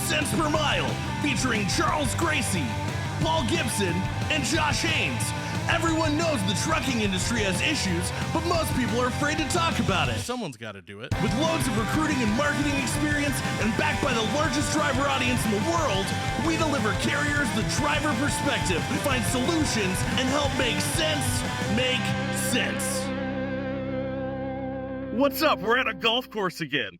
cents per mile, featuring Charles Gracie, Paul Gibson, and Josh Haynes. Everyone knows the trucking industry has issues, but most people are afraid to talk about it. Someone's got to do it. With loads of recruiting and marketing experience and backed by the largest driver audience in the world, we deliver carriers the driver perspective, find solutions, and help make sense make sense. What's up? We're at a golf course again.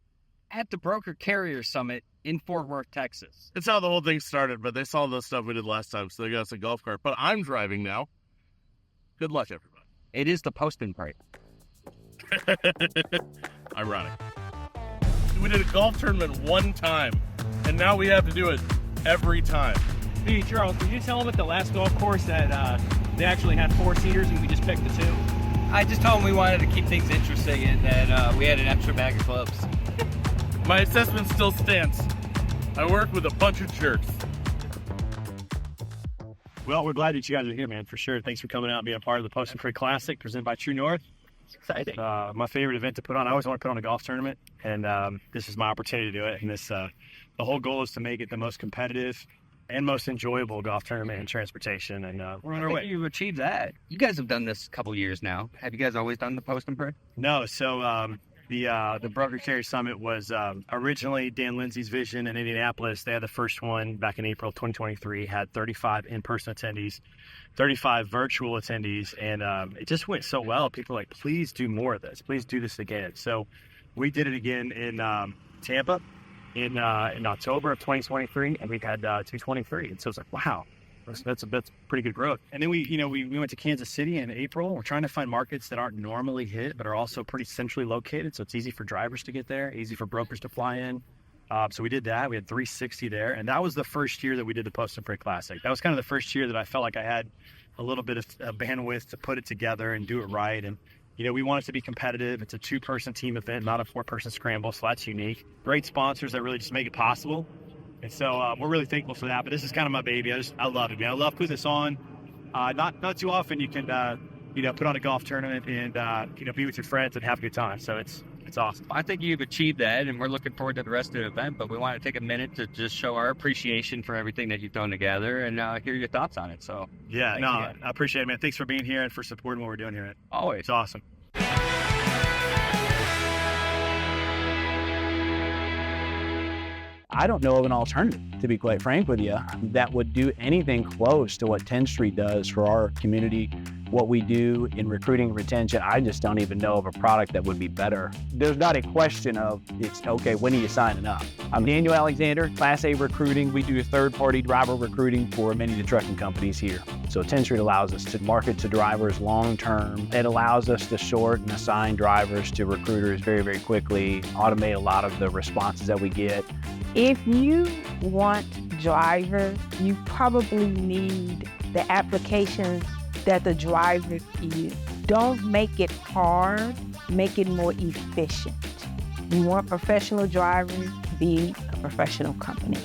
At the Broker Carrier Summit in Fort Worth, Texas. That's how the whole thing started, but they saw the stuff we did last time, so they got us a golf cart. But I'm driving now. Good luck, everybody. It is the post and pray. Ironic. We did a golf tournament one time, and now we have to do it every time. Hey, Charles, did you tell them at the last golf course that they actually had 4-seaters and we just picked the 2? I just told them we wanted to keep things interesting and that we had an extra bag of clubs. My assessment still stands. I work with a bunch of jerks. Well, we're glad that you guys are here, man, for sure. Thanks for coming out and being a part of the Post and Pray Classic presented by True North. It's exciting. My favorite event to put on. I always want to put on a golf tournament, and this is my opportunity to do it. And the whole goal is to make it the most competitive and most enjoyable golf tournament in transportation. And we're on our way. You've achieved that. You guys have done this a couple years now. Have you guys always done the Post and Pray? No, so the Broker Carrier Summit was originally Dan Lindsay's vision in Indianapolis. They had the first one back in April 2023, had 35 in-person attendees, 35 virtual attendees, and it just went so well. People were like, please do more of this. Please do this again. So we did it again in Tampa in October of 2023, and we've had 223. And so it's like, wow. That's pretty good growth. And then we went to Kansas City in April. We're trying to find markets that aren't normally hit, but are also pretty centrally located. So it's easy for drivers to get there, easy for brokers to fly in. So we did that. We had 360 there. And that was the first year that we did the Post and Pray Classic. That was kind of the first year that I felt like I had a little bit of bandwidth to put it together and do it right. And, we want it to be competitive. It's a 2-person team event, not a 4-person scramble. So that's unique. Great sponsors that really just make it possible. And so we're really thankful for that. But this is kind of my baby. I love it, man. I love putting this on. Not too often you can, put on a golf tournament and, be with your friends and have a good time. So it's awesome. I think you've achieved that, and we're looking forward to the rest of the event. But we want to take a minute to just show our appreciation for everything that you've done together and hear your thoughts on it. So yeah, I appreciate it, man. Thanks for being here and for supporting what we're doing here, man. Always. It's awesome. I don't know of an alternative, to be quite frank with you, that would do anything close to what 10th Street does for our community, what we do in recruiting and retention. I just don't even know of a product that would be better. There's not a question of, it's okay, when are you signing up? I'm Danielle Alexander, Class A recruiting. We do third-party driver recruiting for many of the trucking companies here. So 10th Street allows us to market to drivers long-term. It allows us to sort and assign drivers to recruiters very, very quickly, automate a lot of the responses that we get. If you want drivers, you probably need the applications that the driver use. Don't make it hard, make it more efficient. You want professional drivers, be a professional company.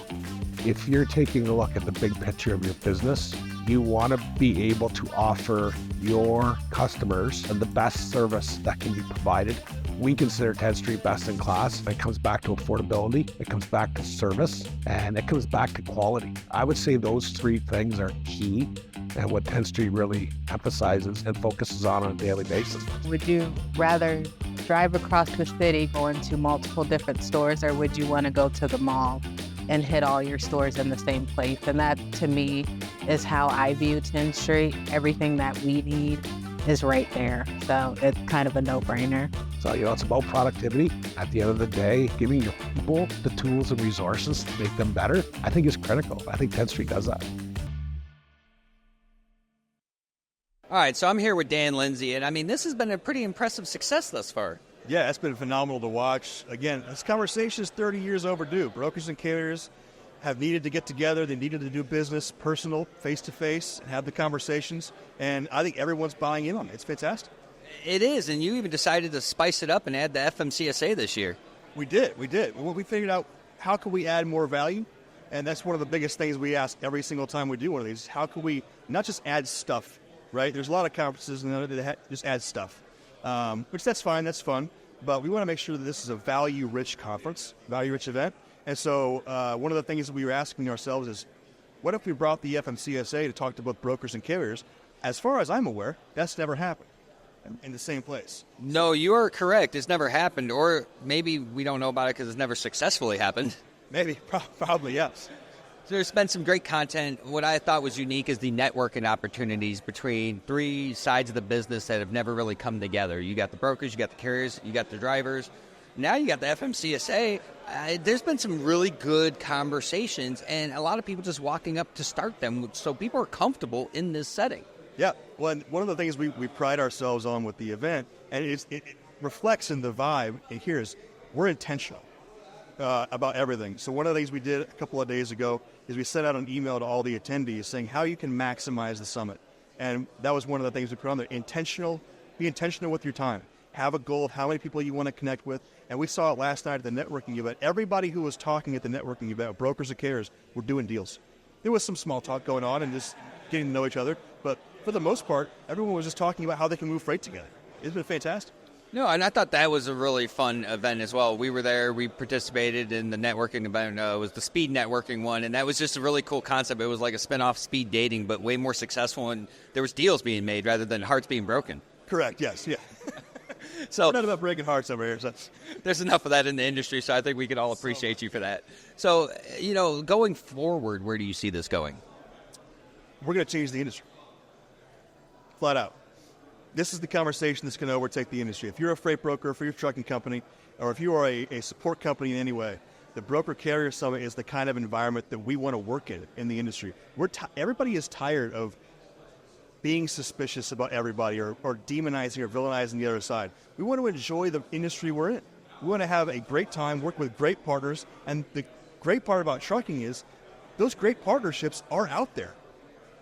If you're taking a look at the big picture of your business, you want to be able to offer your customers the best service that can be provided. We consider 10th Street best in class. It comes back to affordability, it comes back to service, and it comes back to quality. I would say those 3 things are key and what 10th Street really emphasizes and focuses on a daily basis. Would you rather drive across the city going to multiple different stores, or would you want to go to the mall and hit all your stores in the same place? And that, to me, is how I view 10th Street. Everything that we need is right there. So it's kind of a no-brainer. So, it's about productivity. At the end of the day, giving your people the tools and resources to make them better, I think is critical. I think 10th Street does that. All right, so I'm here with Dan Lindsay, and this has been a pretty impressive success thus far. Yeah, it's been phenomenal to watch. Again, this conversation is 30 years overdue. Brokers and carriers have needed to get together. They needed to do business, personal, face-to-face, and have the conversations. And I think everyone's buying in on it. It's fantastic. It is, and you even decided to spice it up and add the FMCSA this year. We did. We figured out how can we add more value, and that's one of the biggest things we ask every single time we do one of these. How can we not just add stuff, right? There's a lot of conferences that just add stuff, which that's fine, that's fun, but we want to make sure that this is a value-rich conference, value-rich event, And so one of the things that we were asking ourselves is, what if we brought the FMCSA to talk to both brokers and carriers? As far as I'm aware, that's never happened in the same place. No, you are correct. It's never happened, or maybe we don't know about it because it's never successfully happened. Maybe, probably, yes. So there's been some great content. What I thought was unique is the networking opportunities between three sides of the business that have never really come together. You got the brokers, you got the carriers, you got the drivers. Now you got the FMCSA. There's been some really good conversations, and a lot of people just walking up to start them, so people are comfortable in this setting. Yeah, well, one of the things we pride ourselves on with the event, and it reflects in the vibe, and here is we're intentional about everything. So one of the things we did a couple of days ago is we sent out an email to all the attendees saying how you can maximize the summit. And that was one of the things we put on there. Be intentional with your time. Have a goal of how many people you want to connect with. And we saw it last night at the networking event. Everybody who was talking at the networking event, brokers and carriers, were doing deals. There was some small talk going on and just getting to know each other. But for the most part, everyone was just talking about how they can move freight together. It's been fantastic. No, and I thought that was a really fun event as well. We were there. We participated in the networking event. It was the speed networking one, and that was just a really cool concept. It was like a spin-off speed dating, but way more successful, and there was deals being made rather than hearts being broken. Correct, yes, yeah. So we're not about breaking hearts over here. So. There's enough of that in the industry, so I think we can all appreciate you for that. So, going forward, where do you see this going? We're going to change the industry. Flat out. This is the conversation that's going to overtake the industry. If you're a freight broker, if you're a trucking company, or if you are a support company in any way, the Broker Carrier Summit is the kind of environment that we want to work in the industry. Everybody is tired of being suspicious about everybody or demonizing or villainizing the other side. We want to enjoy the industry we're in. We want to have a great time, work with great partners, and the great part about trucking is those great partnerships are out there.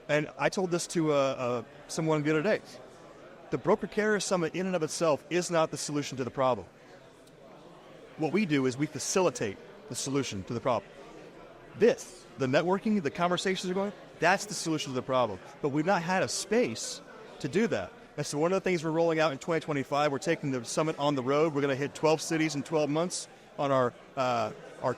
And I told this to someone the other day. The Broker Carrier Summit in and of itself is not the solution to the problem. What we do is we facilitate the solution to the problem. The networking, the conversations are going, that's the solution to the problem. But we've not had a space to do that. And so one of the things we're rolling out in 2025, we're taking the summit on the road. We're going to hit 12 cities in 12 months on our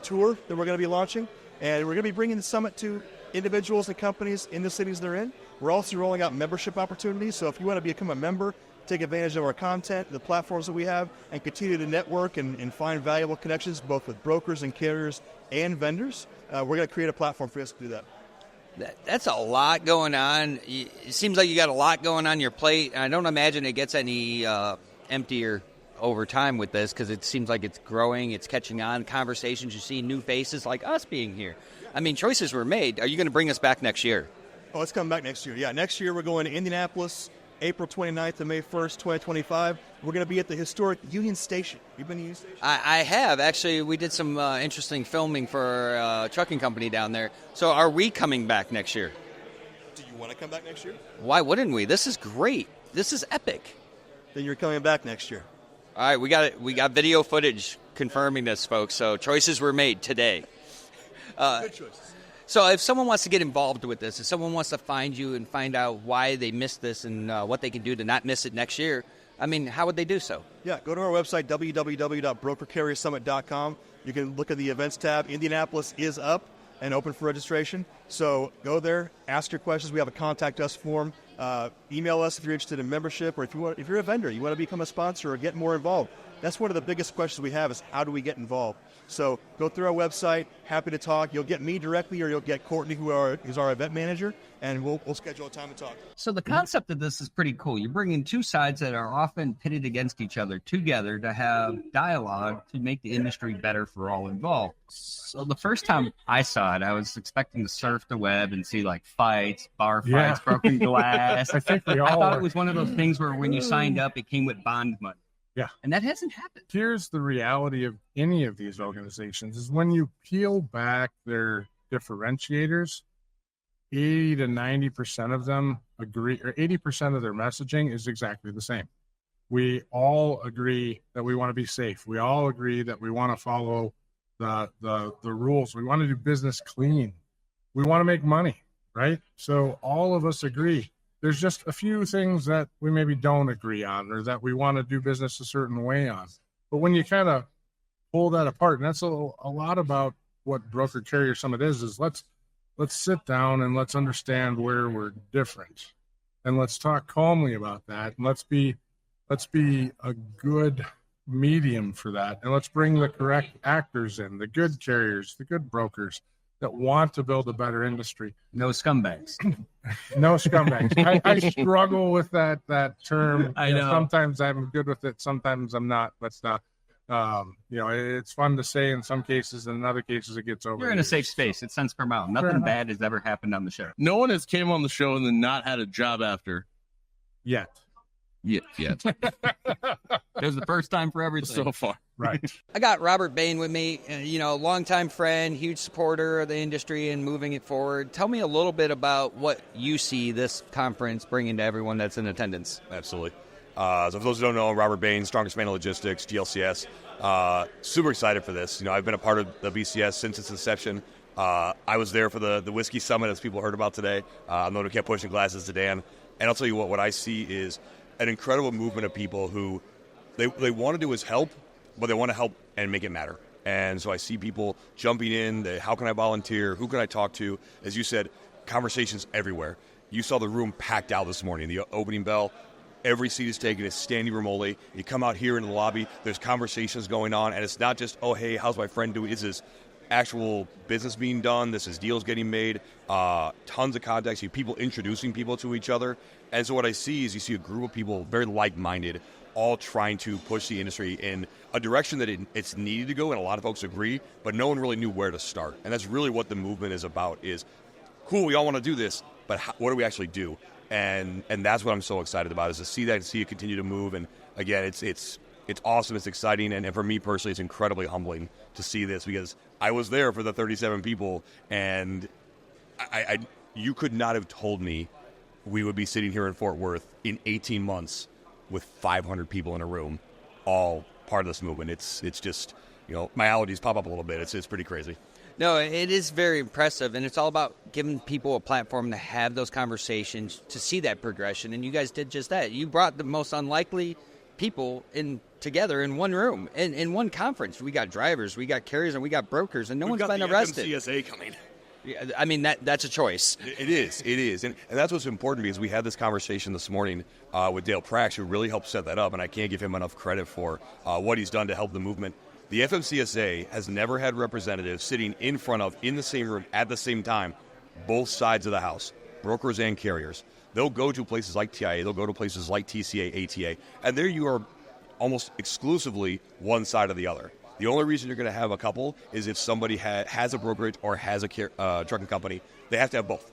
tour that we're going to be launching. And we're going to be bringing the summit to individuals and companies in the cities they're in. We're also rolling out membership opportunities. So if you want to become a member, take advantage of our content, the platforms that we have, and continue to network and find valuable connections both with brokers and carriers and vendors, we're going to create a platform for us to do that. That's a lot going on. It seems like you got a lot going on your plate. I don't imagine it gets any emptier over time with this because it seems like it's growing, it's catching on. Conversations, you see new faces like us being here. I mean, choices were made. Are you going to bring us back next year? Oh, it's coming back next year. Yeah, next year we're going to Indianapolis, April 29th to May 1st, 2025. We're going to be at the historic Union Station. You've been to Union Station? I have. Actually, we did some interesting filming for a trucking company down there. So are we coming back next year? Do you want to come back next year? Why wouldn't we? This is great. This is epic. Then you're coming back next year. All right, we got it. We got video footage confirming this, folks. So choices were made today. Good choices. So if someone wants to get involved with this, if someone wants to find you and find out why they missed this and what they can do to not miss it next year, I mean, how would they do so? Yeah, go to our website, www.brokercarriersummit.com. You can look at the events tab. Indianapolis is up and open for registration. So go there, ask your questions. We have a contact us form. Email us if you're interested in membership, or if you're a vendor, you want to become a sponsor or get more involved. That's one of the biggest questions we have is how do we get involved? So go through our website, happy to talk. You'll get me directly or you'll get Courtney, who's our event manager, and we'll schedule a time to talk. So the concept of this is pretty cool. You're bringing two sides that are often pitted against each other together to have dialogue to make the industry better for all involved. So the first time I saw it, I was expecting to surf the web and see like fights, bar fights, broken glass. I think we all I thought are. it was one of those things where when you signed up, it came with bond money. Yeah. And that hasn't happened. Here's the reality of any of these organizations is when you peel back their differentiators, 80 to 90% of them agree, or 80% of their messaging is exactly the same. We all agree that we want to be safe. We all agree that we want to follow the rules. We want to do business clean. We want to make money, right? So all of us agree. There's just a few things that we maybe don't agree on or that we want to do business a certain way on. But when you kind of pull that apart, and that's a lot about what Broker Carrier Summit is let's sit down and let's understand where we're different, and let's talk calmly about that, and let's be a good medium for that, and let's bring the correct actors in, the good carriers, the good brokers that want to build a better industry. No scumbags. No scumbags. I struggle with that term. I know. Sometimes I'm good with it, sometimes I'm not. But it's fun to say in some cases, and in other cases it gets over. You're in a safe space. It's Sense per Mile. Nothing bad has ever happened on the show. No one has came on the show and then not had a job after. Yet. It was the first time for everything So far. Right. I got Robert Bain with me, longtime friend, huge supporter of the industry and moving it forward. Tell me a little bit about what you see this conference bringing to everyone that's in attendance. Absolutely. So for those who don't know, Robert Bain, Strongest Man in Logistics, GLCS. Super excited for this. I've been a part of the BCS since its inception. I was there for the Whiskey Summit, as people heard about today. I'm the one who kept pushing glasses to Dan. And I'll tell you what I see is an incredible movement of people who they want to do is help, but they want to help and make it matter. And so I see people jumping in, how can I volunteer, who can I talk to? As you said, conversations everywhere. You saw the room packed out this morning, the opening bell. Every seat is taken, it's standing room only. You come out here in the lobby, there's conversations going on, and it's not just, oh, hey, how's my friend doing? This is actual business being done. This is deals getting made, tons of contacts, people introducing people to each other. And so what I see is you see a group of people very like-minded, all trying to push the industry in a direction that it's needed to go, and a lot of folks agree, but no one really knew where to start. And that's really what the movement is about is, cool, we all want to do this, but what do we actually do? And that's what I'm so excited about, is to see that and see it continue to move. And again, it's awesome, it's exciting, and for me personally, it's incredibly humbling to see this, because I was there for the 37 people, and you could not have told me we would be sitting here in Fort Worth in 18 months with 500 people in a room, all part of this movement. It's just, my allergies pop up a little bit. It's pretty crazy. No, it is very impressive, and it's all about giving people a platform to have those conversations, to see that progression, and you guys did just that. You brought the most unlikely people together in one room, in one conference. We got drivers, we got carriers, and we got brokers, and one's been arrested. FMCSA coming. Yeah, I mean, that's a choice. It is. And that's what's important, because we had this conversation this morning with Dale Prax, who really helped set that up, and I can't give him enough credit for what he's done to help the movement. The FMCSA has never had representatives sitting in the same room at the same time, both sides of the house, brokers and carriers. They'll go to places like TIA, they'll go to places like TCA, ATA, and there you are almost exclusively one side or the other. The only reason you're going to have a couple is if somebody has a brokerage or has a trucking company. They have to have both.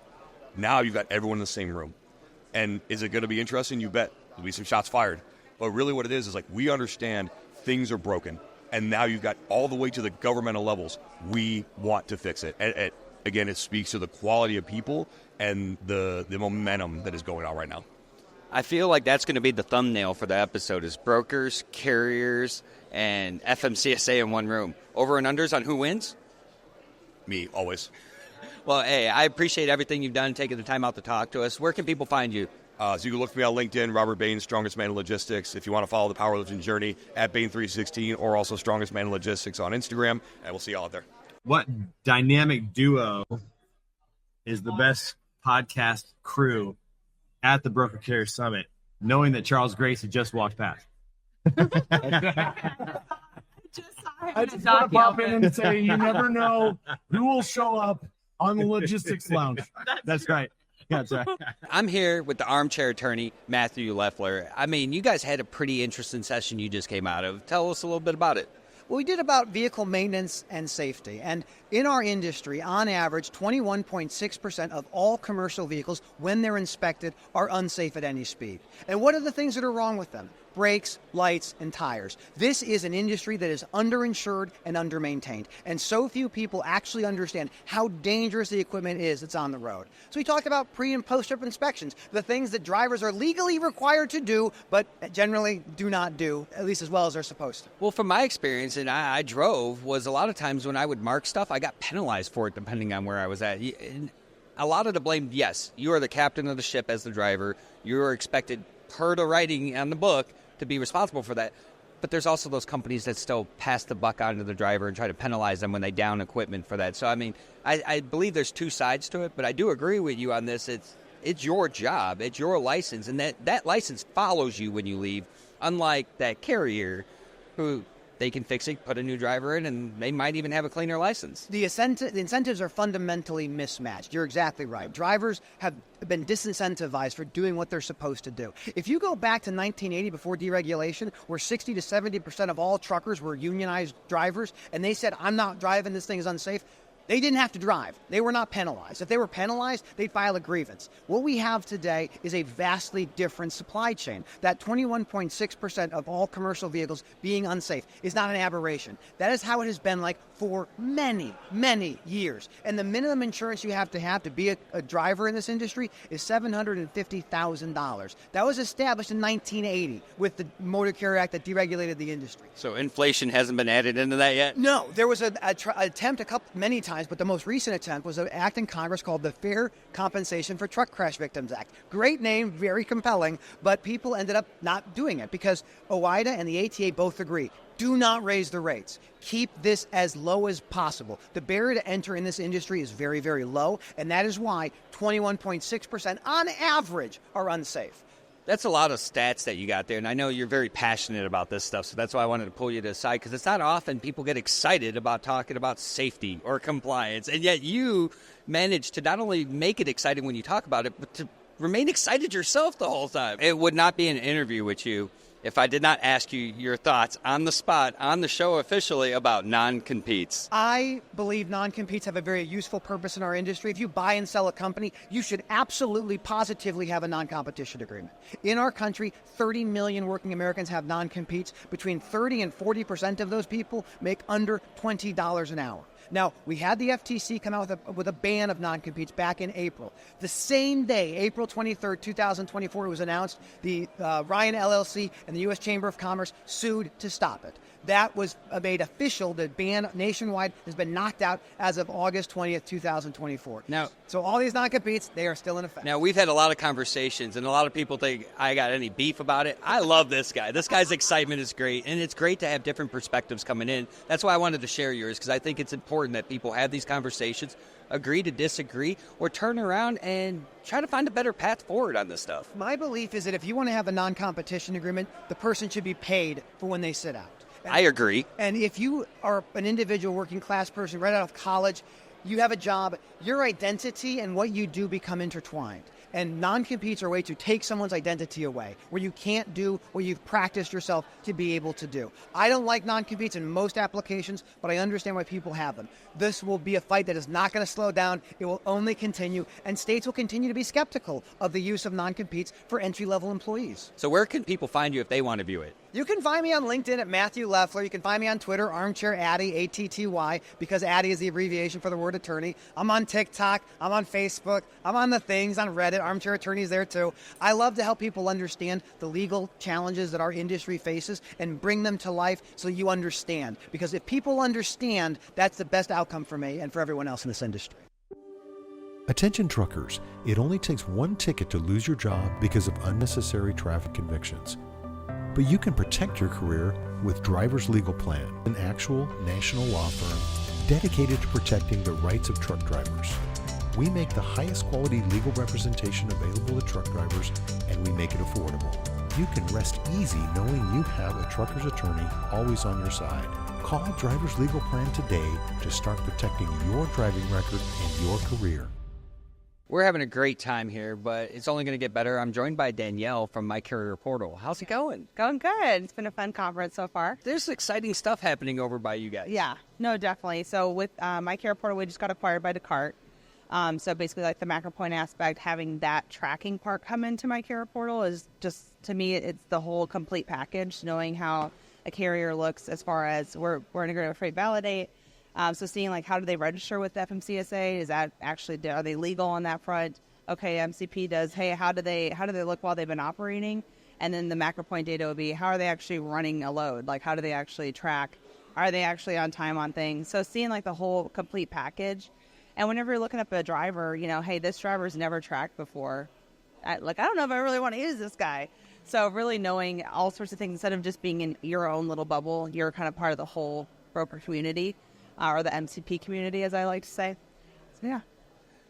Now you've got everyone in the same room. And is it going to be interesting? You bet. There'll be some shots fired. But really what it is like, we understand things are broken. And now you've got all the way to the governmental levels. We want to fix it. Again, it speaks to the quality of people and the momentum that is going on right now. I feel like that's going to be the thumbnail for the episode, is brokers, carriers, and FMCSA in one room. Over and unders on who wins? Me, always. Well, hey, I appreciate everything you've done, taking the time out to talk to us. Where can people find you? So you can look for me on LinkedIn, Robert Bain, Strongest Man in Logistics. If you want to follow the powerlifting journey, at Bain316, or also Strongest Man in Logistics on Instagram. And we'll see y'all out there. What dynamic duo is the best podcast crew at the Broker Carrier Summit, knowing that Charles Grace had just walked past? I just want to pop in and say, you never know who will show up on the logistics lounge. That's right. That's right. I'm here with the armchair attorney, Matthew Leffler. I mean, you guys had a pretty interesting session you just came out of. Tell us a little bit about it. Well, we did about vehicle maintenance and safety. And in our industry, on average, 21.6% of all commercial vehicles, when they're inspected, are unsafe at any speed. And what are the things that are wrong with them? Brakes, lights, and tires. This is an industry that is underinsured and undermaintained. And so few people actually understand how dangerous the equipment is that's on the road. So we talked about pre- and post-trip inspections, the things that drivers are legally required to do, but generally do not do, at least as well as they're supposed to. Well, from my experience, and I drove, was a lot of times when I would mark stuff, I got penalized for it depending on where I was at. And a lot of the blame, yes, you are the captain of the ship as the driver. You are expected, per the writing on the book, to be responsible for that. But there's also those companies that still pass the buck on to the driver and try to penalize them when they down equipment for that. So, I mean, I believe there's two sides to it, but I do agree with you on this. It's your job. It's your license, and that license follows you when you leave, unlike that carrier who they can fix it, put a new driver in, and they might even have a cleaner license. The incentives are fundamentally mismatched. You're exactly right. Drivers have been disincentivized for doing what they're supposed to do. If you go back to 1980 before deregulation, where 60 to 70% of all truckers were unionized drivers, and they said, I'm not driving, this thing is unsafe, they didn't have to drive. They were not penalized. If they were penalized, they'd file a grievance. What we have today is a vastly different supply chain. That 21.6% of all commercial vehicles being unsafe is not an aberration. That is how it has been like for many, many years. And the minimum insurance you have to be a driver in this industry is $750,000. That was established in 1980 with the Motor Carrier Act that deregulated the industry. So inflation hasn't been added into that yet? No, there was an attempt many times, but the most recent attempt was an act in Congress called the Fair Compensation for Truck Crash Victims Act. Great name, very compelling, but people ended up not doing it because OIDA and the ATA both agree. Do not raise the rates. Keep this as low as possible. The barrier to enter in this industry is very, very low, and that is why 21.6% on average are unsafe. That's a lot of stats that you got there, and I know you're very passionate about this stuff, so that's why I wanted to pull you to the side, because it's not often people get excited about talking about safety or compliance, and yet you manage to not only make it exciting when you talk about it, but to remain excited yourself the whole time. It would not be an interview with you if I did not ask you your thoughts on the spot, on the show officially, about non-competes. I believe non-competes have a very useful purpose in our industry. If you buy and sell a company, you should absolutely, positively have a non-competition agreement. In our country, 30 million working Americans have non-competes. Between 30 and 40% of those people make under $20 an hour. Now, we had the FTC come out with a ban of non-competes back in April. The same day, April 23rd, 2024, it was announced the Ryan LLC and the U.S. Chamber of Commerce sued to stop it. That was made official. The ban nationwide has been knocked out as of August 20th, 2024. Now, so all these non-competes, they are still in effect. Now, we've had a lot of conversations, and a lot of people think I got any beef about it. I love this guy. This guy's excitement is great, and it's great to have different perspectives coming in. That's why I wanted to share yours, because I think it's important that people have these conversations, agree to disagree, or turn around and try to find a better path forward on this stuff. My belief is that if you want to have a non-competition agreement, the person should be paid for when they sit out. I agree. And if you are an individual working class person right out of college, you have a job, your identity and what you do become intertwined. And non-competes are a way to take someone's identity away, where you can't do what you've practiced yourself to be able to do. I don't like non-competes in most applications, but I understand why people have them. This will be a fight that is not going to slow down. It will only continue, and states will continue to be skeptical of the use of non-competes for entry-level employees. So where can people find you if they want to view it? You can find me on LinkedIn at Matthew Leffler. You can find me on Twitter, Armchair Addy, ATTY, because Addy is the abbreviation for the word attorney. I'm on TikTok. I'm on Facebook. I'm on the things, on Reddit. Armchair Attorney's there too. I love to help people understand the legal challenges that our industry faces and bring them to life so you understand. Because if people understand, that's the best outcome for me and for everyone else in this industry. Attention truckers, it only takes one ticket to lose your job because of unnecessary traffic convictions. But you can protect your career with Driver's Legal Plan, an actual national law firm dedicated to protecting the rights of truck drivers. We make the highest quality legal representation available to truck drivers, and we make it affordable. You can rest easy knowing you have a trucker's attorney always on your side. Call Driver's Legal Plan today to start protecting your driving record and your career. We're having a great time here, but it's only going to get better. I'm joined by Danielle from MyCarrierPortal. How's it going? Going good. It's been a fun conference so far. There's exciting stuff happening over by you guys. Yeah, no, definitely. So with MyCarrierPortal, we just got acquired by Descartes. So basically, like the macro point aspect, having that tracking part come into MyCarrierPortal is just, to me, it's the whole complete package, knowing how a carrier looks as far as we're integrated with Freight Validate. So seeing like how do they register with FMCSA? Is that actually, are they legal on that front? Okay, MCP does. Hey, how do they look while they've been operating? And then the macro point data would be how are they actually running a load? Like how do they actually track? Are they actually on time on things? So seeing like the whole complete package. And whenever you're looking up a driver, you know, hey, this driver's never tracked before. I don't know if I really want to use this guy. So really knowing all sorts of things instead of just being in your own little bubble, you're kind of part of the whole broker community or the MCP community, as I like to say. So, yeah.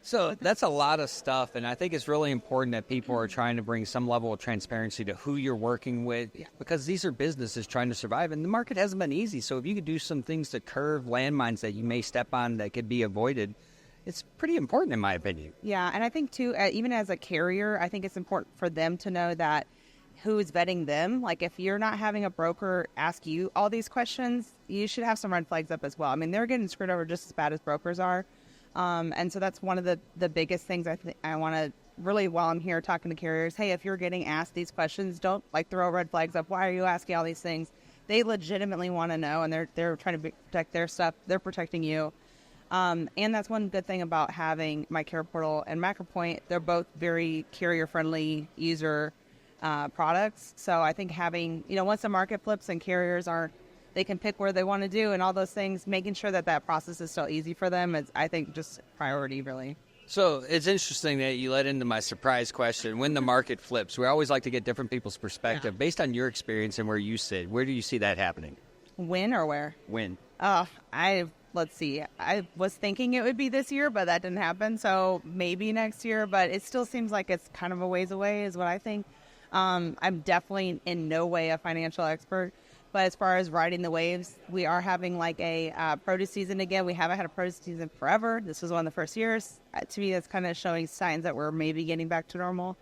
So that's a lot of stuff, and I think it's really important that people are trying to bring some level of transparency to who you're working with, because these are businesses trying to survive, and the market hasn't been easy. So if you could do some things to curve landmines that you may step on that could be avoided, it's pretty important in my opinion. Yeah, and I think too, even as a carrier, I think it's important for them to know that who is vetting them. Like if you're not having a broker ask you all these questions, you should have some red flags up as well. I mean, they're getting screwed over just as bad as brokers are. And so that's one of the biggest things I want to really, while I'm here talking to carriers, hey, if you're getting asked these questions, don't throw red flags up. Why are you asking all these things? They legitimately want to know, and they're trying to protect their stuff. They're protecting you. And that's one good thing about having MyCarrierPortal and MacroPoint. They're both very carrier-friendly user products. So I think having, once the market flips and carriers they can pick where they want to do and all those things, making sure that process is still easy for them is, I think, just priority, really. So it's interesting that you led into my surprise question. When the market flips, we always like to get different people's perspective. Based on your experience and where you sit, where do you see that happening? When or where? When? Let's see. I was thinking it would be this year, but that didn't happen. So maybe next year, but it still seems like it's kind of a ways away is what I think. I'm definitely in no way a financial expert. But as far as riding the waves, we are having like a produce season again. We haven't had a produce season forever. This was one of the first years. To me, that's kind of showing signs that we're maybe getting back to normal.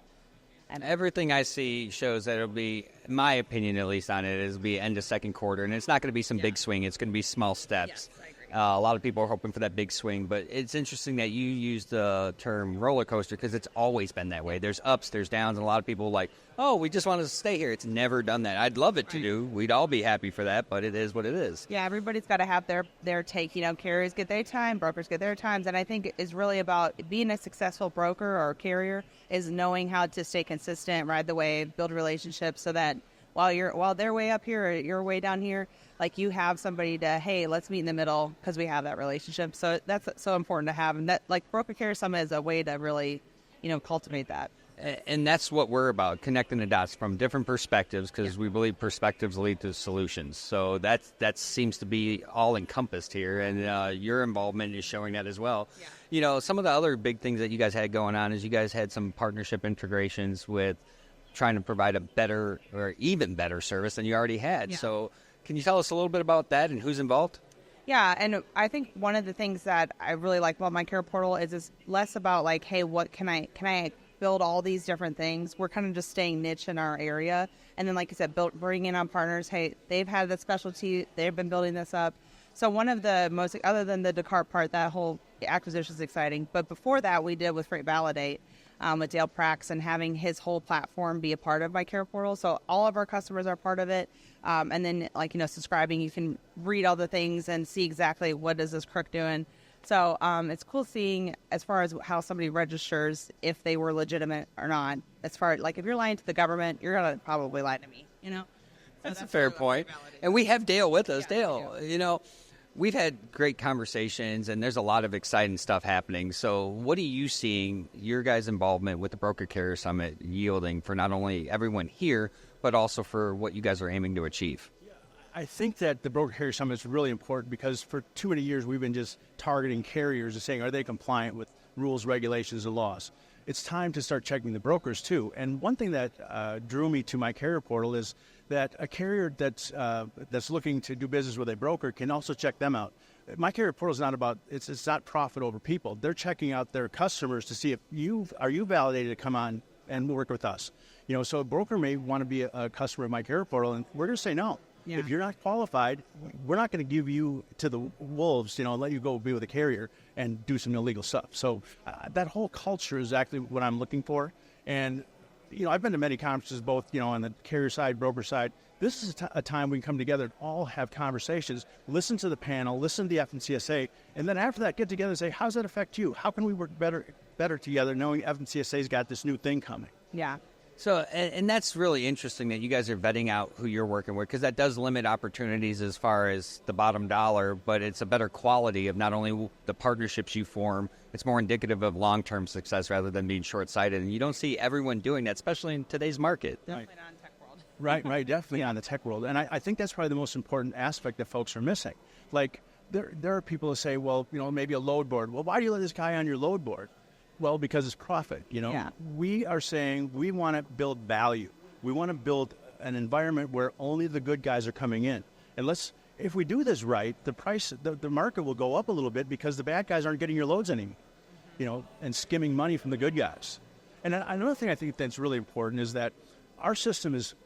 And everything I see shows that it'll be, my opinion at least on it, it'll be end of second quarter. And it's not going to be some big swing. It's going to be small steps. Yes, I agree. A lot of people are hoping for that big swing. But it's interesting that you use the term roller coaster because it's always been that way. There's ups, there's downs, and a lot of people are like, oh, we just want to stay here. It's never done that. I'd love it to do. We'd all be happy for that, but it is what it is. Yeah, everybody's got to have their take. Carriers get their time, brokers get their times. And I think it's really about being a successful broker or carrier is knowing how to stay consistent, ride the wave, build relationships so that while they're way up here or you're way down here, like you have somebody to, hey, let's meet in the middle because we have that relationship. So that's so important to have. And that, like, Broker Carrier Summit is a way to really, cultivate that. And that's what we're about, connecting the dots from different perspectives because we believe perspectives lead to solutions. So that seems to be all encompassed here, and your involvement is showing that as well. Yeah. Some of the other big things that you guys had going on is you guys had some partnership integrations with trying to provide a better or even better service than you already had. Yeah. So can you tell us a little bit about that and who's involved? Yeah, and I think one of the things that I really like about MyCarrierPortal is less about like, hey, what can I build all these different things. We're kind of just staying niche in our area. And then, like I said, bringing on partners. Hey, they've had that specialty. They've been building this up. So one of the most, other than the Descartes part, that whole acquisition is exciting. But before that, we did with Freight Validate with Dale Prax and having his whole platform be a part of MyCarrierPortal. So all of our customers are part of it. And then, subscribing, you can read all the things and see exactly what is this crook doing. So it's cool seeing as far as how somebody registers if they were legitimate or not. As far as, like, if you're lying to the government, you're going to probably lie to me, So that's a fair point. And we have Dale with us. Yeah, Dale, we've had great conversations, and there's a lot of exciting stuff happening. So what are you seeing your guys' involvement with the Broker Carrier Summit yielding for not only everyone here, but also for what you guys are aiming to achieve? I think that the Broker Carrier Summit is really important because for too many years we've been just targeting carriers and saying, are they compliant with rules, regulations, and laws? It's time to start checking the brokers too. And one thing that drew me to MyCarrierPortal is that a carrier that's looking to do business with a broker can also check them out. MyCarrierPortal is not about it's not profit over people. They're checking out their customers to see if are you validated to come on and work with us. So a broker may want to be a customer of MyCarrierPortal, and we're going to say no. Yeah. If you're not qualified, we're not going to give you to the wolves, and let you go be with a carrier and do some illegal stuff. So that whole culture is exactly what I'm looking for. And, I've been to many conferences, both, on the carrier side, broker side. This is a time we can come together and all have conversations, listen to the panel, listen to the FMCSA, and then after that get together and say, how does that affect you? How can we work better together knowing FMCSA's got this new thing coming? Yeah. So, and that's really interesting that you guys are vetting out who you're working with because that does limit opportunities as far as the bottom dollar, but it's a better quality of not only the partnerships you form, it's more indicative of long-term success rather than being short-sighted. And you don't see everyone doing that, especially in today's market. Definitely not in tech Right, definitely on the tech world. And I think that's probably the most important aspect that folks are missing. Like, there are people who say, well, maybe a load board. Well, why do you let this guy on your load board? Well, because it's profit, Yeah. We are saying we want to build value. We want to build an environment where only the good guys are coming in. And if we do this right, the price, the market will go up a little bit because the bad guys aren't getting your loads anymore, and skimming money from the good guys. And another thing I think that's really important is that our system is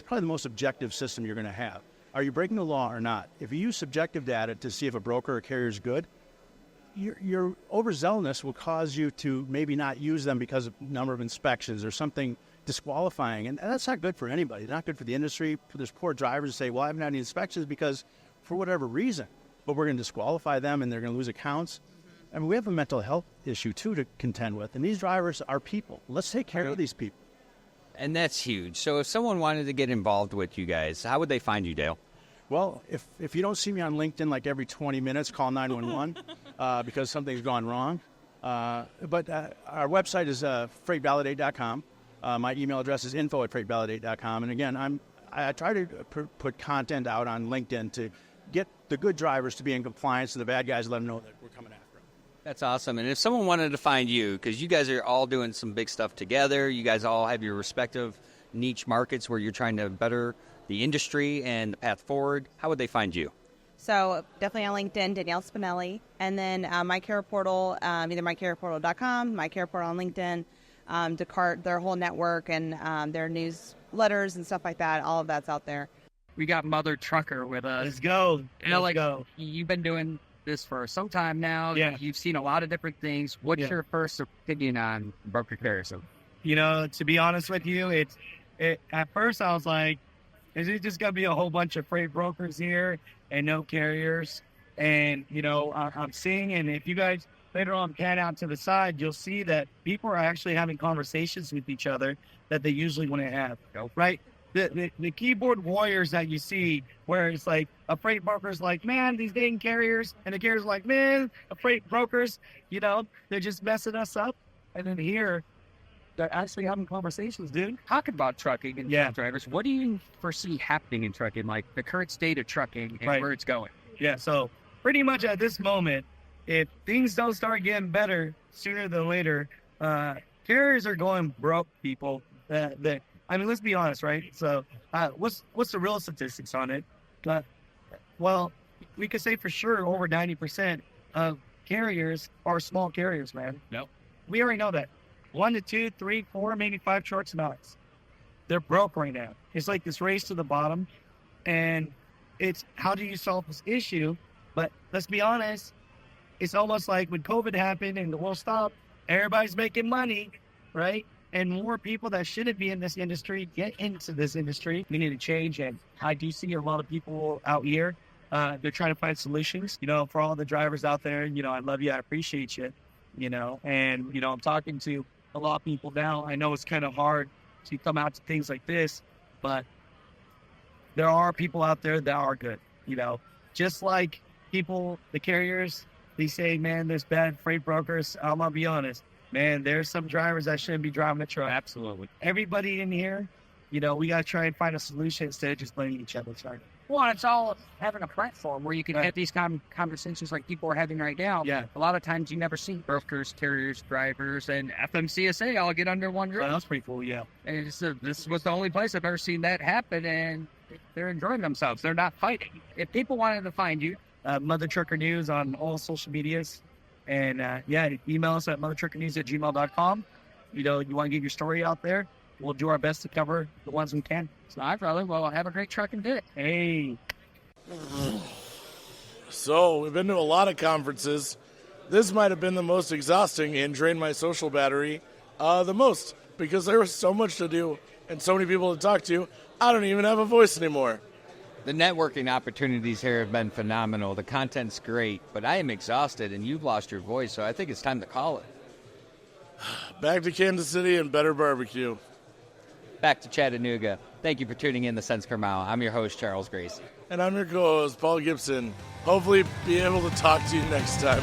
probably the most objective system you're going to have. Are you breaking the law or not? If you use subjective data to see if a broker or carrier is good, your overzealousness will cause you to maybe not use them because of number of inspections or something disqualifying. And that's not good for anybody. It's not good for the industry. There's poor drivers who say, well, I haven't had any inspections because for whatever reason, but we're going to disqualify them and they're going to lose accounts. I mean, we have a mental health issue, too, to contend with. And these drivers are people. Let's take care of these people. And that's huge. So if someone wanted to get involved with you guys, how would they find you, Dale? Well, if you don't see me on LinkedIn like every 20 minutes, call 911 because something's gone wrong. But our website is freightvalidate.com. My email address is info@freightvalidate.com. And again, I try to put content out on LinkedIn to get the good drivers to be in compliance and the bad guys let them know that we're coming after them. That's awesome. And if someone wanted to find you, because you guys are all doing some big stuff together, you guys all have your respective niche markets where you're trying to better the industry and the path forward, how would they find you? So definitely on LinkedIn, Danielle Spinelli, and then MyCarrierPortal, either MyCarrierPortal.com, MyCarrierPortal on LinkedIn, Descartes, their whole network and their newsletters and stuff like that. All of that's out there. We got Mother Trucker with us. Let's go. Let's go. You've been doing this for some time now. Yeah. You've seen a lot of different things. What's your first opinion on broker comparison? To be honest with you, at first I was like, is it just going to be a whole bunch of freight brokers here and no carriers? And, I'm seeing, and if you guys later on pan out to the side, you'll see that people are actually having conversations with each other that they usually wouldn't have, right? The keyboard warriors that you see where it's like a freight broker's like, man, these dang carriers, and the carrier's like, man, the freight brokers, they're just messing us up. And then here, they're actually having conversations, dude. Talk about trucking and drivers. What do you foresee happening in trucking, like the current state of trucking and where it's going? Yeah, so pretty much at this moment, if things don't start getting better sooner than later, carriers are going broke, people. Let's be honest, right? So what's the real statistics on it? Well, we could say for sure over 90% of carriers are small carriers, man. Nope. We already know that. 1 to 2, 3, 4, maybe 5 shorts and odds. They're broke right now. It's like this race to the bottom, and it's how do you solve this issue? But let's be honest, it's almost like when COVID happened and the world stopped, everybody's making money, right? And more people that shouldn't be in this industry get into this industry. We need to change, and I do see a lot of people out here. They're trying to find solutions. For all the drivers out there, I love you, I appreciate you. And I'm talking to a lot of people now. I know it's kind of hard to come out to things like this, but there are people out there that are good. Just like people, the carriers, they say, man, there's bad freight brokers. I'm gonna be honest. Man, there's some drivers that shouldn't be driving a truck. Absolutely. Everybody in here, we got to try and find a solution instead of just blaming each other. Sorry. Well, it's all having a platform where you can have these conversations like people are having right now. Yeah. A lot of times you never see brokers, carriers, drivers, and FMCSA all get under one roof. Well, that's pretty cool, yeah. And this was the only place I've ever seen that happen, and they're enjoying themselves. They're not fighting. If people wanted to find you, Mother Trucker News on all social medias. And, email us at mothertruckernews@gmail.com. You want to get your story out there. We'll do our best to cover the ones we can. So, all right, brother. Well, have a great trucking day. Hey. So, we've been to a lot of conferences. This might have been the most exhausting and drained my social battery the most because there was so much to do and so many people to talk to. I don't even have a voice anymore. The networking opportunities here have been phenomenal. The content's great, but I am exhausted and you've lost your voice, so I think it's time to call it. Back to Kansas City and better barbecue. Back to Chattanooga. Thank you for tuning in to Sense Per Mile. I'm your host, Charles Gracie. And I'm your co-host, Paul Gibson. Hopefully be able to talk to you next time.